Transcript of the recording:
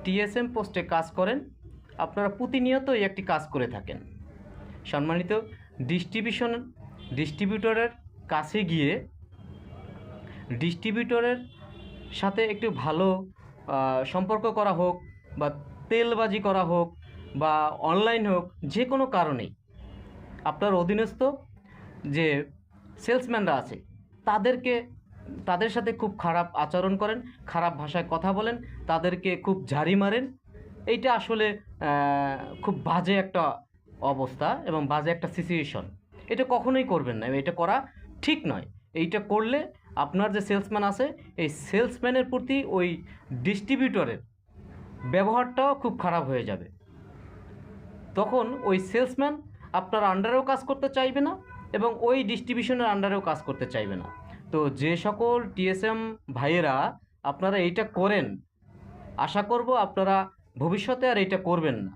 TSM পোস্টে কাজ করেন, আপনারা প্রতিনিয়তই একটি কাজ করে থাকেন। সম্মানিত ডিস্ট্রিবিউটরের কাছে গিয়ে ডিস্ট্রিবিউটরের সাথে একটু ভালো সম্পর্ক করা হোক, বা তেলবাজি করা হোক, বা অনলাইন হোক, যে কোনো কারণেই আপনার অধীনস্থ যে সেলসম্যানরা আছে তাদের সাথে খুব খারাপ আচরণ করেন, খারাপ ভাষায় কথা বলেন, তাদেরকে খুব ঝাড়ি মারেন। এইটা আসলে খুব বাজে একটা অবস্থা এবং বাজে একটা সিচুয়েশন। এটা কখনোই করবেন না, এটা করা ঠিক নয়। এইটা করলে আপনার যে সেলসম্যান আছে, এই সেলসম্যানের প্রতি ওই ডিস্ট্রিবিউটরের ব্যবহারটাও খুব খারাপ হয়ে যাবে। তখন ওই সেলসম্যান আপনার আন্ডারেও কাজ করতে চাইবে না এবং ওই ডিস্ট্রিবিউশনের আন্ডারেও কাজ করতে চাইবে না। তো যে সকল টিএসএম ভাইয়েরা আপনারা এইটা করেন, আশা করব আপনারা ভবিষ্যতে আর এইটা করবেন না।